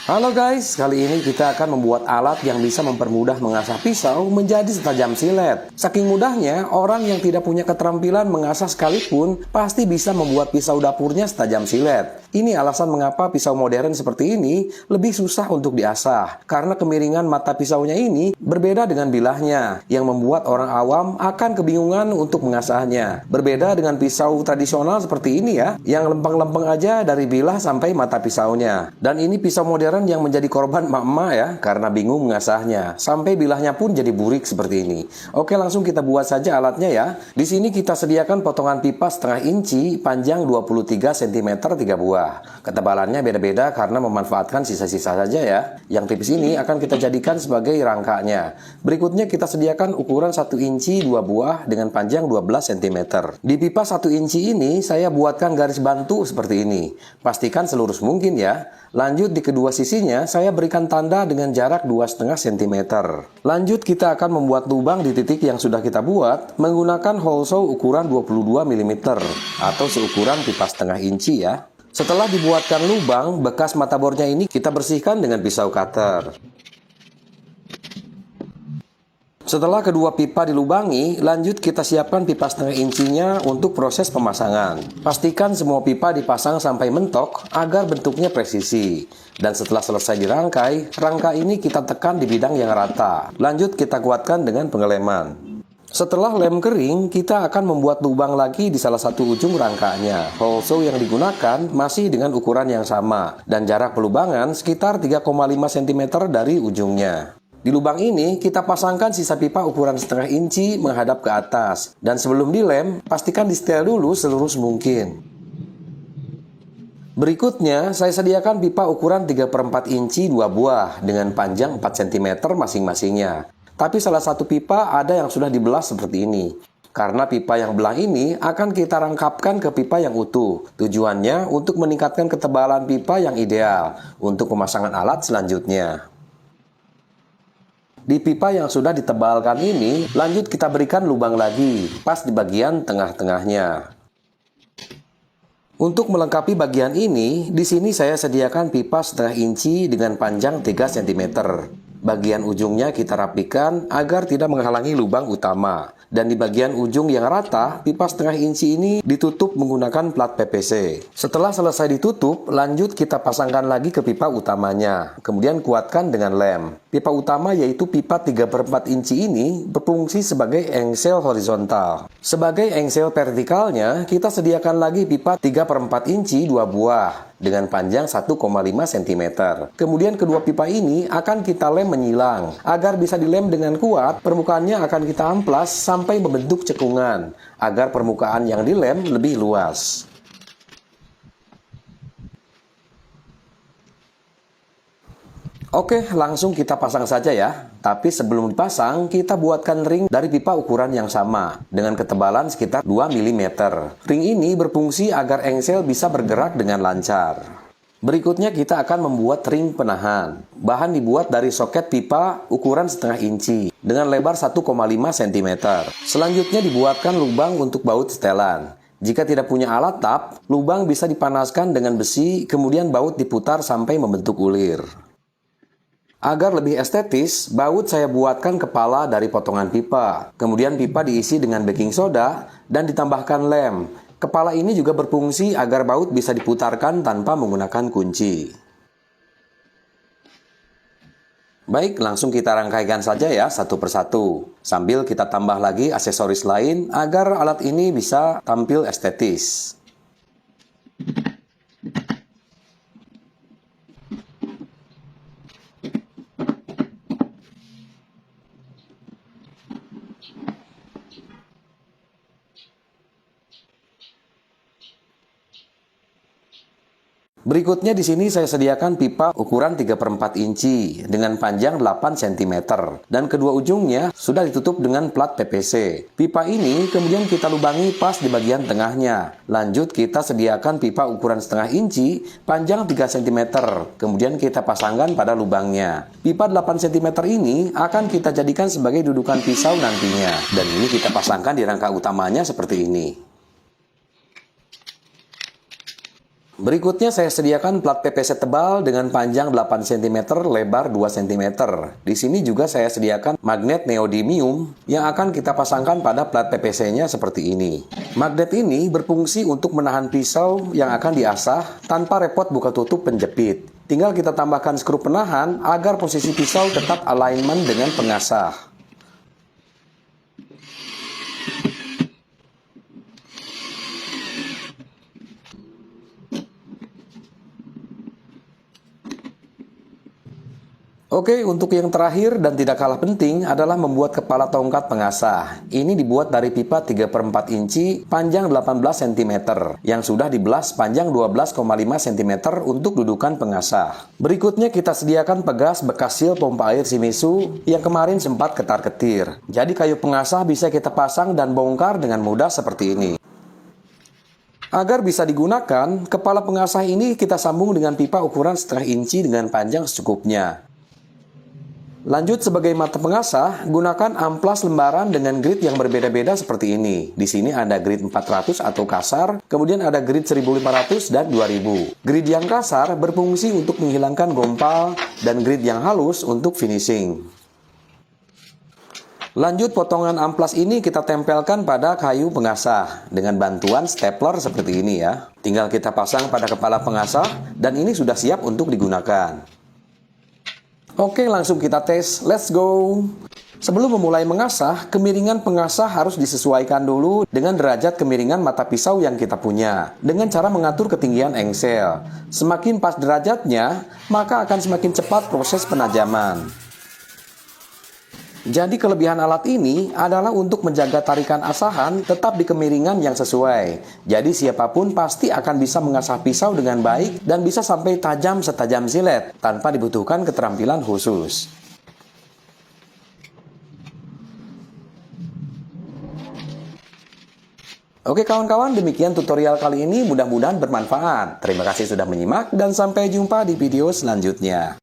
Halo guys, kali ini kita akan membuat alat yang bisa mempermudah mengasah pisau menjadi setajam silet. Saking mudahnya, orang yang tidak punya keterampilan mengasah sekalipun pasti bisa membuat pisau dapurnya setajam silet. Ini alasan mengapa pisau modern seperti ini lebih susah untuk diasah, karena kemiringan mata pisaunya ini berbeda dengan bilahnya, yang membuat orang awam akan kebingungan untuk mengasahnya. Berbeda dengan pisau tradisional seperti ini ya, yang lempeng-lempeng aja dari bilah sampai mata pisaunya. Dan ini pisau modern yang menjadi korban emak-emak ya, karena bingung mengasahnya. Sampai bilahnya pun jadi burik seperti ini. Oke, langsung kita buat saja alatnya ya. Di sini kita sediakan potongan pipa setengah inci, panjang 23 cm 3 buah. Ketebalannya beda-beda karena memanfaatkan sisa-sisa saja ya. Yang tipis ini akan kita jadikan sebagai rangkanya. Berikutnya kita sediakan ukuran 1 inci 2 buah dengan panjang 12 cm. Di pipa 1 inci ini saya buatkan garis bantu seperti ini. Pastikan selurus mungkin ya. Lanjut di kedua sisinya saya berikan tanda dengan jarak 2,5 cm. Lanjut kita akan membuat lubang di titik yang sudah kita buat menggunakan hole saw ukuran 22 mm atau seukuran pipa setengah inci ya. Setelah dibuatkan lubang, bekas mata bornya ini kita bersihkan dengan pisau cutter. Setelah kedua pipa dilubangi, lanjut kita siapkan pipa setengah incinya untuk proses pemasangan. Pastikan semua pipa dipasang sampai mentok agar bentuknya presisi. Dan setelah selesai dirangkai, rangka ini kita tekan di bidang yang rata. Lanjut kita kuatkan dengan pengeleman. Setelah lem kering, kita akan membuat lubang lagi di salah satu ujung rangkanya. Hole saw yang digunakan masih dengan ukuran yang sama, dan jarak pelubangan sekitar 3,5 cm dari ujungnya. Di lubang ini, kita pasangkan sisa pipa ukuran setengah inci menghadap ke atas. Dan sebelum dilem, pastikan di-setel dulu selurus mungkin. Berikutnya, saya sediakan pipa ukuran 3/4 inci 2 buah dengan panjang 4 cm masing-masingnya. Tapi salah satu pipa ada yang sudah dibelah seperti ini. Karena pipa yang belah ini akan kita rangkapkan ke pipa yang utuh. Tujuannya untuk meningkatkan ketebalan pipa yang ideal untuk pemasangan alat selanjutnya. Di pipa yang sudah ditebalkan ini, lanjut kita berikan lubang lagi, pas di bagian tengah-tengahnya. Untuk melengkapi bagian ini, di sini saya sediakan pipa setengah inci dengan panjang 3 cm. Bagian ujungnya kita rapikan agar tidak menghalangi lubang utama. Dan di bagian ujung yang rata, pipa setengah inci ini ditutup menggunakan plat PVC. Setelah selesai ditutup, lanjut kita pasangkan lagi ke pipa utamanya. Kemudian kuatkan dengan lem. Pipa utama yaitu pipa 3/4 inci ini berfungsi sebagai engsel horizontal. Sebagai engsel vertikalnya, kita sediakan lagi pipa 3/4 inci 2 buah dengan panjang 1,5 cm. Kemudian kedua pipa ini akan kita lem menyilang. Agar bisa dilem dengan kuat, permukaannya akan kita amplas sampai membentuk cekungan, agar permukaan yang dilem lebih luas. Oke, langsung kita pasang saja ya. Tapi sebelum dipasang, kita buatkan ring dari pipa ukuran yang sama, dengan ketebalan sekitar 2 mm. Ring ini berfungsi agar engsel bisa bergerak dengan lancar. Berikutnya kita akan membuat ring penahan. Bahan dibuat dari soket pipa ukuran setengah inci, dengan lebar 1,5 cm. Selanjutnya dibuatkan lubang untuk baut setelan. Jika tidak punya alat tap, lubang bisa dipanaskan dengan besi, kemudian baut diputar sampai membentuk ulir. Agar lebih estetis, baut saya buatkan kepala dari potongan pipa. Kemudian pipa diisi dengan baking soda dan ditambahkan lem. Kepala ini juga berfungsi agar baut bisa diputarkan tanpa menggunakan kunci. Baik, langsung kita rangkaikan saja ya satu persatu. Sambil kita tambah lagi aksesoris lain agar alat ini bisa tampil estetis. Berikutnya di sini saya sediakan pipa ukuran 3/4 inci dengan panjang 8 cm dan kedua ujungnya sudah ditutup dengan plat PVC. Pipa ini kemudian kita lubangi pas di bagian tengahnya. Lanjut kita sediakan pipa ukuran setengah inci panjang 3 cm. Kemudian kita pasangkan pada lubangnya. Pipa 8 cm ini akan kita jadikan sebagai dudukan pisau nantinya. Dan ini kita pasangkan di rangka utamanya seperti ini. Berikutnya saya sediakan plat PVC tebal dengan panjang 8 cm, lebar 2 cm. Di sini juga saya sediakan magnet neodymium yang akan kita pasangkan pada plat PVC-nya seperti ini. Magnet ini berfungsi untuk menahan pisau yang akan diasah tanpa repot buka tutup penjepit. Tinggal kita tambahkan skru penahan agar posisi pisau tetap alignment dengan pengasah. Oke, untuk yang terakhir dan tidak kalah penting adalah membuat kepala tongkat pengasah. Ini dibuat dari pipa 3/4 inci panjang 18 cm yang sudah dibelas panjang 12,5 cm untuk dudukan pengasah. Berikutnya kita sediakan pegas bekas seal pompa air Shimizu yang kemarin sempat ketar-ketir. Jadi kayu pengasah bisa kita pasang dan bongkar dengan mudah seperti ini. Agar bisa digunakan, kepala pengasah ini kita sambung dengan pipa ukuran 1/2 inci dengan panjang secukupnya. Lanjut sebagai mata pengasah, gunakan amplas lembaran dengan grit yang berbeda-beda seperti ini. Di sini ada grit 400 atau kasar, kemudian ada grit 1500 dan 2000. Grit yang kasar berfungsi untuk menghilangkan gompal dan grit yang halus untuk finishing. Lanjut potongan amplas ini kita tempelkan pada kayu pengasah dengan bantuan stapler seperti ini ya. Tinggal kita pasang pada kepala pengasah dan ini sudah siap untuk digunakan. Oke, langsung kita tes. Let's go! Sebelum memulai mengasah, kemiringan pengasah harus disesuaikan dulu dengan derajat kemiringan mata pisau yang kita punya, dengan cara mengatur ketinggian engsel. Semakin pas derajatnya, maka akan semakin cepat proses penajaman. Jadi kelebihan alat ini adalah untuk menjaga tarikan asahan tetap di kemiringan yang sesuai. Jadi siapapun pasti akan bisa mengasah pisau dengan baik dan bisa sampai tajam setajam silet tanpa dibutuhkan keterampilan khusus. Oke kawan-kawan, demikian tutorial kali ini, mudah-mudahan bermanfaat. Terima kasih sudah menyimak dan sampai jumpa di video selanjutnya.